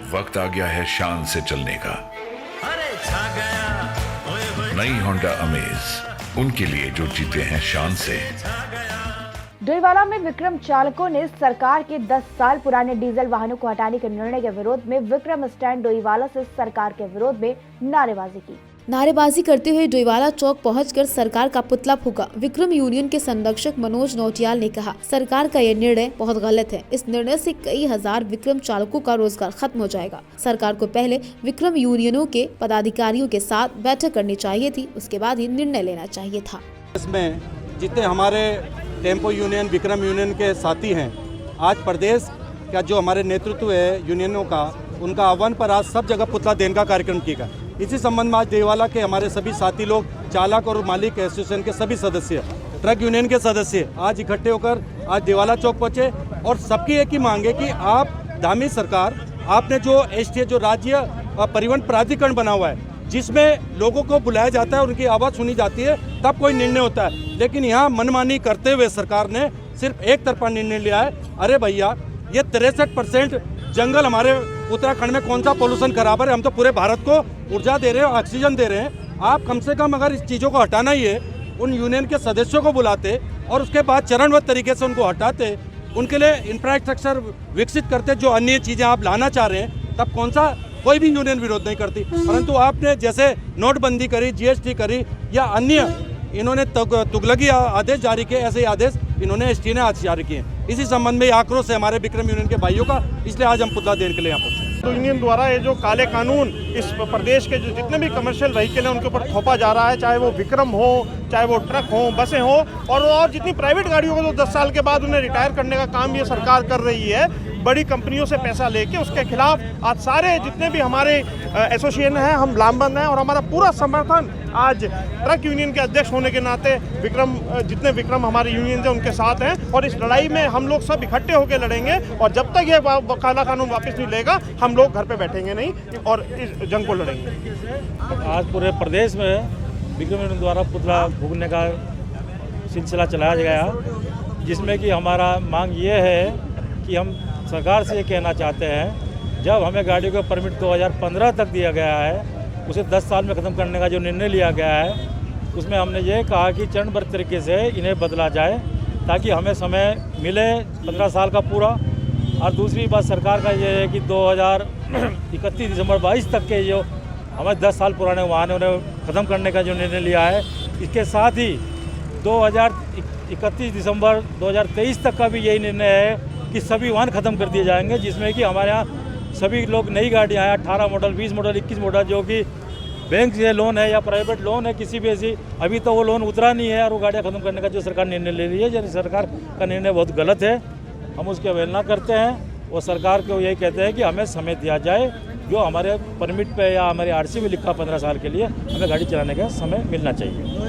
वक्त आ गया है शान से चलने का। नई होंडा अमेज उनके लिए जो जीते हैं शान से। डोईवाला में विक्रम चालकों ने सरकार के 10 साल पुराने डीजल वाहनों को हटाने के निर्णय के विरोध में विक्रम स्टैंड डोईवाला से सरकार के विरोध में नारेबाजी की। नारेबाजी करते हुए डोईवाला चौक पहुंचकर सरकार का पुतला फूंका। विक्रम यूनियन के संरक्षक मनोज नौटियाल ने कहा, सरकार का ये निर्णय बहुत गलत है। इस निर्णय से कई हजार विक्रम चालकों का रोजगार खत्म हो जाएगा। सरकार को पहले विक्रम यूनियनों के पदाधिकारियों के साथ बैठक करनी चाहिए थी, उसके बाद ही निर्णय लेना चाहिए था। इसमें जितने हमारे टेम्पो यूनियन, विक्रम यूनियन के साथी हैं, आज प्रदेश का जो हमारे नेतृत्व है यूनियनों का, उनका आह्वान पर आज सब जगह पुतला देने का कार्यक्रम किया गया। इसी संबंध में आज डोईवाला के हमारे सभी साथी लोग, चालक और मालिक एसोसिएशन के सभी सदस्य, ट्रक यूनियन के सदस्य आज इकट्ठे होकर आज डोईवाला चौक पहुँचे और सबकी एक ही मांग है कि आप धामी सरकार, आपने जो एसटी जो राज्य परिवहन प्राधिकरण बना हुआ है, जिसमें लोगों को बुलाया जाता है, उनकी आवाज़ सुनी जाती है, तब कोई निर्णय होता है। लेकिन यहाँ मनमानी करते हुए सरकार ने सिर्फ एक तरफा निर्णय लिया है। अरे भैया, ये 63% जंगल हमारे उत्तराखंड में कौन सा पोल्यूशन खराब है? हम तो पूरे भारत को ऊर्जा दे रहे हैं, ऑक्सीजन दे रहे हैं। आप कम से कम अगर इस चीज़ों को हटाना ही है, उन यूनियन के सदस्यों को बुलाते और उसके बाद चरणबद्ध तरीके से उनको हटाते, उनके लिए इंफ्रास्ट्रक्चर विकसित करते, जो अन्य चीज़ें आप लाना चाह रहे हैं, तब कौन सा कोई भी यूनियन विरोध नहीं करती। परंतु आपने जैसे नोटबंदी करी, जीएसटी करी या अन्य इन्होंने तुगलकी आदेश जारी किए, ऐसे ही आदेश इन्होंने एसटी ने आज जारी किए। इसी संबंध में आक्रोश है हमारे विक्रम यूनियन के भाइयों का, इसलिए आज हम पुतला देने के लिए यहाँ पहुँचे। तो यूनियन द्वारा ये जो काले कानून इस प्रदेश के जो जितने भी कमर्शियल व्हीकल हैं उनके ऊपर थोपा जा रहा है, चाहे वो विक्रम हो, चाहे वो ट्रक हो, बसें हो, और जितनी प्राइवेट गाड़ियों को तो 10 साल के बाद उन्हें रिटायर करने का काम ये सरकार कर रही है, बड़ी कंपनियों से पैसा लेके, उसके खिलाफ आज सारे जितने भी हमारे एसोसिएशन हैं, हम लामबंद हैं और हमारा पूरा समर्थन आज ट्रक यूनियन के अध्यक्ष होने के नाते जितने विक्रम हमारे यूनियन हैं उनके साथ हैं। और इस लड़ाई में हम लोग सब इकट्ठे होकर लड़ेंगे और जब तक ये काला कानून वापस नहीं लेगा, हम लोग घर पे बैठेंगे नहीं और इस जंग को लड़ेंगे। आज पूरे प्रदेश में विक्रम यूनियन द्वारा पुतला फूंकने का सिलसिला चलाया गया, जिसमें कि हमारा मांग ये है कि हम सरकार से ये कहना चाहते हैं, जब हमें गाड़ी का परमिट 2015 तक दिया गया है, उसे 10 साल में ख़त्म करने का जो निर्णय लिया गया है, उसमें हमने ये कहा कि चरणबद्ध तरीके से इन्हें बदला जाए ताकि हमें समय मिले 15 साल का पूरा। और दूसरी बात सरकार का ये है कि 2031 दिसंबर 22 तक के जो हमें 10 साल पुराने वाहन उन्हें ख़त्म करने का जो निर्णय लिया है, इसके साथ ही 2031 दिसंबर 2023 तक का भी यही निर्णय है कि सभी वाहन ख़त्म कर दिए जाएंगे, जिसमें कि हमारे यहाँ सभी लोग नई गाड़ियाँ हैं, 18 मॉडल, 20 मॉडल, 21 मॉडल, जो कि बैंक से लोन है या प्राइवेट लोन है, किसी भी ऐसी, अभी तो वो लोन उतरा नहीं है और वो गाड़ियाँ ख़त्म करने का जो सरकार निर्णय ले रही है, जो सरकार का निर्णय बहुत गलत है। हम उसकी अवहेलना करते हैं। वो सरकार को यही कहते हैं कि हमें समय दिया जाए, जो हमारे परमिट पे या हमारे आरसी में लिखा 15 साल के लिए हमें गाड़ी चलाने का समय मिलना चाहिए।